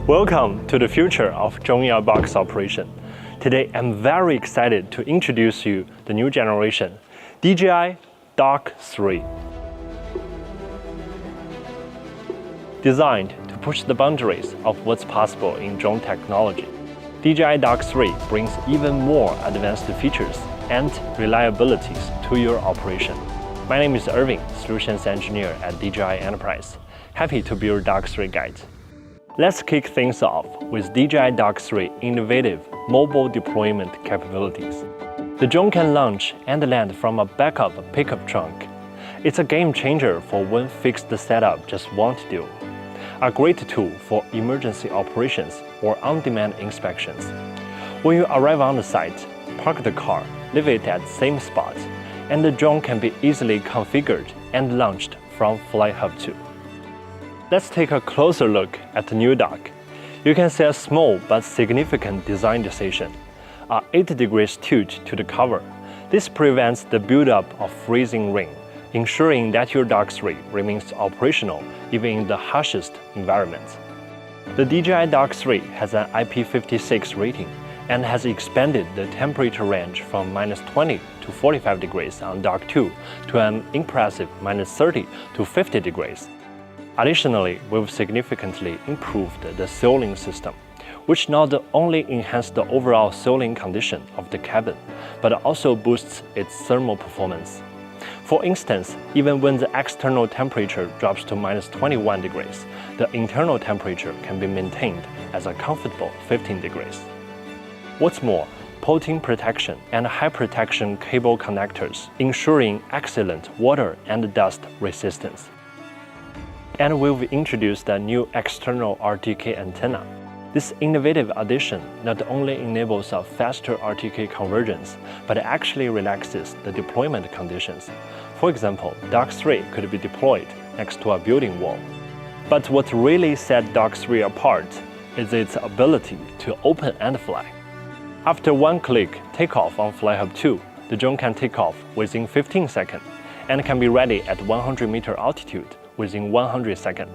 Welcome to the future of drone box operation. Today I'm very excited to introduce you the new generation, DJI Dock 3. Designed to push the boundaries of what's possible in drone technology, DJI Dock 3 brings even more advanced features and reliabilities to your operation. My name is Irving, Solutions Engineer at DJI Enterprise. Happy to be your Dock 3 guide. Let's kick things off with DJI Dock 3 innovative mobile deployment capabilities. The drone can launch and land from a backup pickup trunk. It's a game changer for when fixed setup just won't do. A great tool for emergency operations or on-demand inspections. When you arrive on the site, park the car, leave it at the same spot, and the drone can be easily configured and launched from FlightHub 2. Let's take a closer look at the new dock. You can see a small but significant design decision, a 8 degrees tilt to the cover. This prevents the buildup of freezing rain, ensuring that your Dock 3 remains operational even in the harshest environments. The DJI Dock 3 has an IP56 rating and has expanded the temperature range from -20 to 45 degrees on Dock 2 to an impressive -30 to 50 degrees. Additionally, we've significantly improved the sealing system, which not only enhances the overall sealing condition of the cabin, but also boosts its thermal performance. For instance, even when the external temperature drops to -21 degrees, the internal temperature can be maintained as a comfortable 15 degrees. What's more, potting protection and high protection cable connectors, ensuring excellent water and dust resistance. And we've introduced a new external RTK antenna. This innovative addition not only enables a faster RTK convergence, but actually relaxes the deployment conditions. For example, Dock 3 could be deployed next to a building wall. But what really set Dock 3 apart is its ability to open and fly. After one-click takeoff on FlightHub 2, the drone can take off within 15 seconds and can be ready at 100-meter altitude within 100 seconds.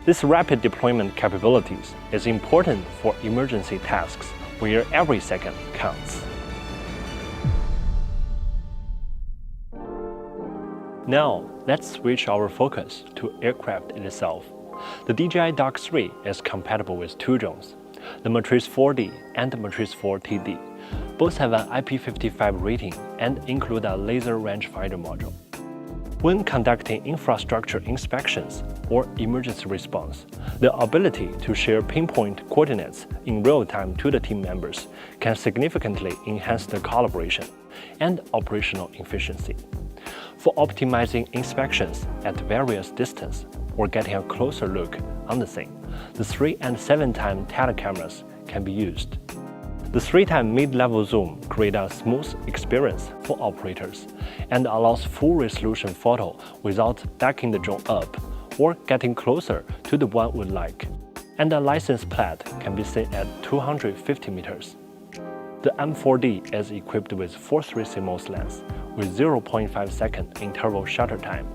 This rapid deployment capabilities is important for emergency tasks where every second counts. Now, let's switch our focus to aircraft itself. The DJI Dock 3 is compatible with two drones, the Matrice 4D and the Matrice 4TD. Both have an IP55 rating and include a laser rangefinder module. When conducting infrastructure inspections or emergency response, the ability to share pinpoint coordinates in real time to the team members can significantly enhance the collaboration and operational efficiency. For optimizing inspections at various distances or getting a closer look on the scene, the 3 and 7x telecameras can be used. The 3x mid-level zoom creates a smooth experience for operators and allows full resolution photo without backing the drone up or getting closer to the one we like. And the license plate can be seen at 250 meters. The M4D is equipped with 4.3 CMOS lens with 0.5 second interval shutter time,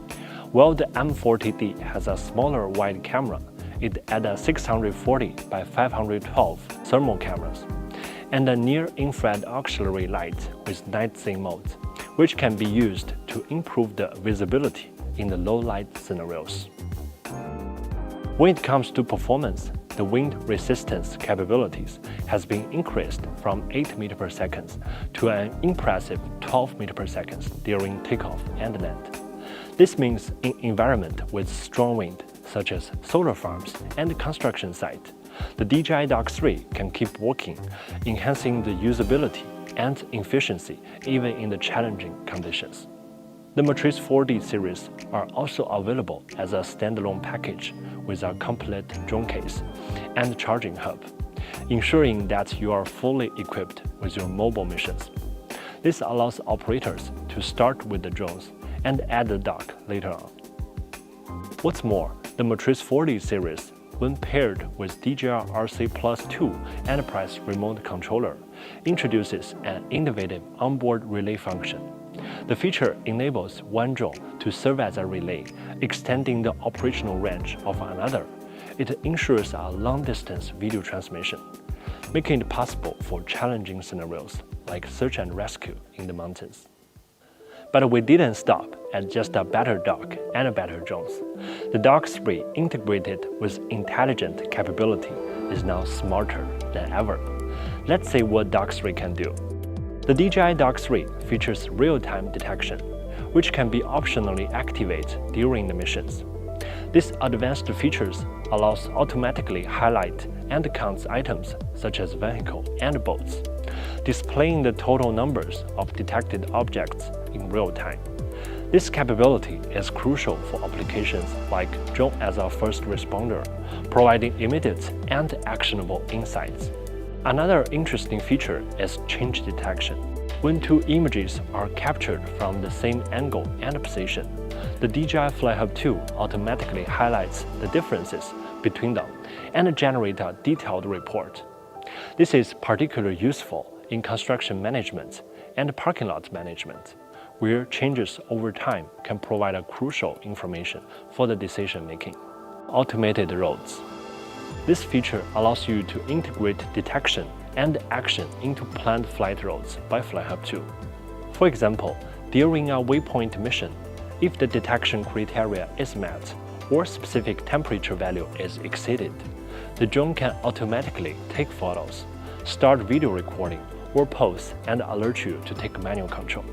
while the M40D has a smaller wide camera. It adds a 640 by 512 thermal cameras and a near-infrared auxiliary light with night scene mode, which can be used to improve the visibility in the low-light scenarios. When it comes to performance, the wind resistance capabilities has been increased from 8 meters per second to an impressive 12 meters per second during takeoff and land. This means in environment with strong wind, such as solar farms and construction sites, the DJI Dock 3 can keep working, enhancing the usability and efficiency even in the challenging conditions. The Matrice 4D series are also available as a standalone package with a complete drone case and charging hub, ensuring that you are fully equipped with your mobile missions. This allows operators to start with the drones and add the dock later on. What's more, the Matrice 4D series when paired with DJI RC Plus 2 Enterprise remote controller, introduces an innovative onboard relay function. The feature enables one drone to serve as a relay, extending the operational range of another. It ensures a long-distance video transmission, making it possible for challenging scenarios like search and rescue in the mountains. But we didn't stop at just a better dock and better drones. The Dock 3, integrated with intelligent capability, is now smarter than ever. Let's see what Dock 3 can do. The DJI Dock 3 features real-time detection, which can be optionally activated during the missions. This advanced features allows automatically highlight and count items such as vehicle and boats, displaying the total numbers of detected objects in real time. This capability is crucial for applications like drone as a first responder, providing immediate and actionable insights. Another interesting feature is change detection. When two images are captured from the same angle and position, the DJI FlightHub 2 automatically highlights the differences between them and generates a detailed report. This is particularly useful in construction management and parking lot management, where changes over time can provide crucial information for the decision-making. Automated roads. This feature allows you to integrate detection and action into planned flight routes by FlightHub 2. For example, during a waypoint mission, if the detection criteria is met or specific temperature value is exceeded, the drone can automatically take photos, start video recording, or pause and alert you to take manual control.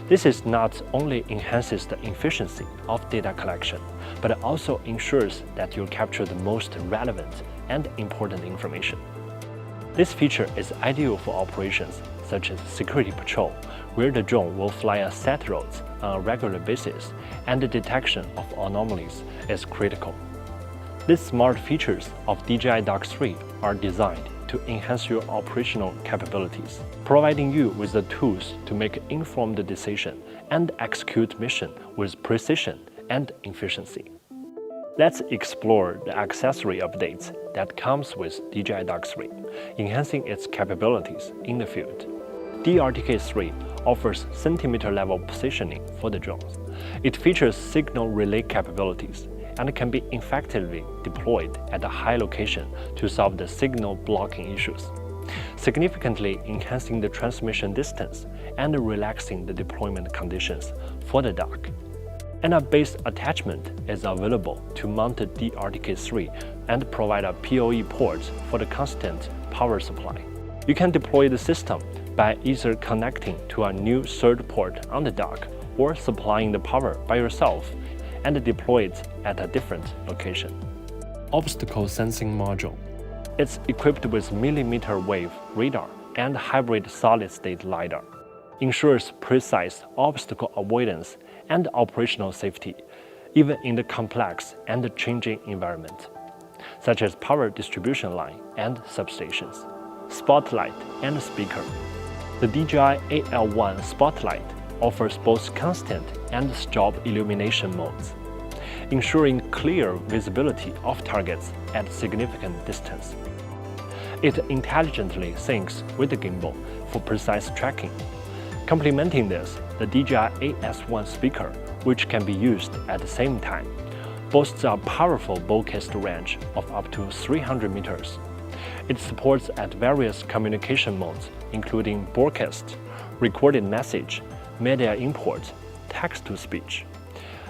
This is not only enhances the efficiency of data collection, but also ensures that you capture the most relevant and important information. This feature is ideal for operations such as security patrol, where the drone will fly a set routes on a regular basis and the detection of anomalies is critical. These smart features of DJI Dock 3 are designed to enhance your operational capabilities, providing you with the tools to make informed decisions and execute mission with precision and efficiency. Let's explore the accessory updates that comes with DJI Dock 3, enhancing its capabilities in the field. DRTK 3 offers centimeter-level positioning for the drones. It features signal relay capabilities and can be effectively deployed at a high location to solve the signal blocking issues, significantly enhancing the transmission distance and relaxing the deployment conditions for the dock. And a base attachment is available to mount the DRTK 3 and provide a PoE port for the constant power supply. You can deploy the system by either connecting to a new third port on the dock or supplying the power by yourself and deploy it at a different location. Obstacle sensing module. It's equipped with millimeter wave radar and hybrid solid-state LiDAR. Ensures precise obstacle avoidance and operational safety, even in the complex and changing environment, such as power distribution line and substations, spotlight and speaker. The DJI AL1 Spotlight offers both constant and strobe illumination modes, ensuring clear visibility of targets at significant distance. It intelligently syncs with the gimbal for precise tracking. Complementing this, the DJI AS1 speaker, which can be used at the same time, boasts a powerful broadcast range of up to 300 meters. It supports at various communication modes, including broadcast, recorded message, media import, text-to-speech,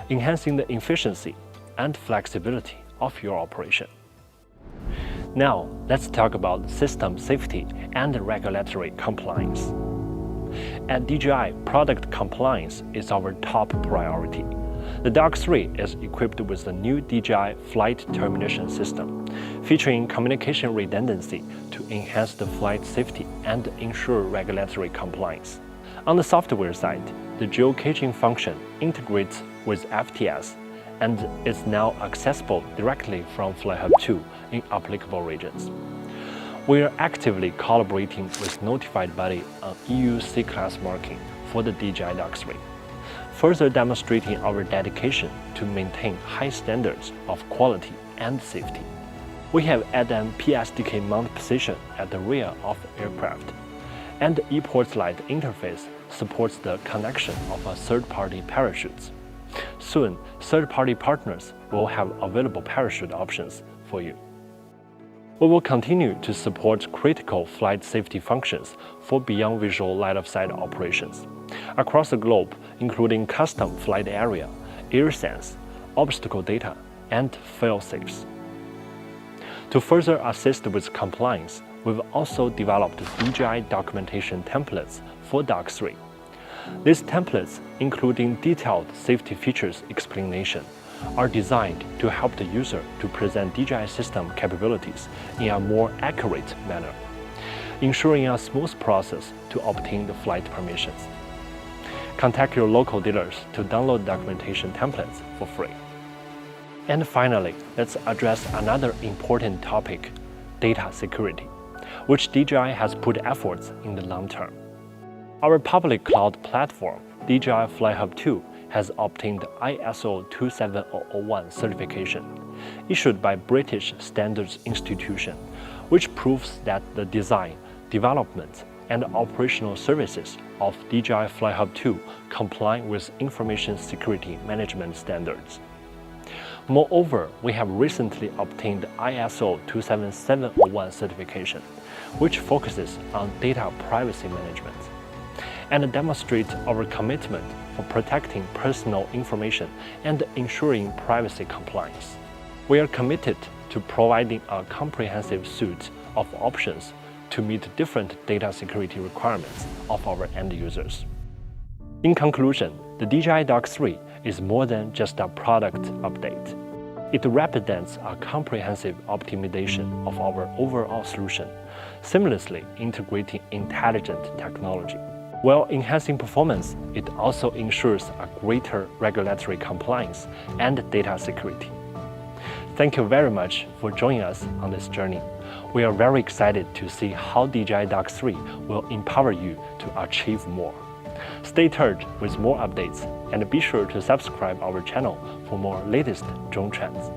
enhancing the efficiency and flexibility of your operation. Now, let's talk about system safety and regulatory compliance. At DJI, product compliance is our top priority. The Dock 3 is equipped with the new DJI Flight Termination System, featuring communication redundancy to enhance the flight safety and ensure regulatory compliance. On the software side, the geocaching function integrates with FTS and is now accessible directly from FlightHub 2 in applicable regions. We are actively collaborating with notified body on EU C-Class marking for the DJI Dock 3, further demonstrating our dedication to maintain high standards of quality and safety. We have added an PSDK mount position at the rear of the aircraft, and the ePort Lite interface supports the connection of a third-party parachutes. Soon, third-party partners will have available parachute options for you. We will continue to support critical flight safety functions for beyond visual line-of-sight operations across the globe, including custom flight area, AirSense, obstacle data, and fail-safes. To further assist with compliance, we've also developed DJI documentation templates for Dock 3. These templates, including detailed safety features explanation, are designed to help the user to present DJI system capabilities in a more accurate manner, ensuring a smooth process to obtain the flight permissions. Contact your local dealers to download documentation templates for free. And finally, let's address another important topic, data security, which DJI has put efforts in the long term. Our public cloud platform, DJI FlightHub 2, has obtained ISO 27001 certification, issued by British Standards Institution, which proves that the design, development, and operational services of DJI FlightHub 2 comply with information security management standards. Moreover, we have recently obtained ISO 27701 certification, which focuses on data privacy management, and demonstrates our commitment for protecting personal information and ensuring privacy compliance. We are committed to providing a comprehensive suite of options to meet different data security requirements of our end users. In conclusion, the DJI Dock 3 is more than just a product update. It represents a comprehensive optimization of our overall solution, seamlessly integrating intelligent technology. While enhancing performance, it also ensures a greater regulatory compliance and data security. Thank you very much for joining us on this journey. We are very excited to see how DJI Dock 3 will empower you to achieve more. Stay tuned with more updates and be sure to subscribe our channel for more latest drone trends.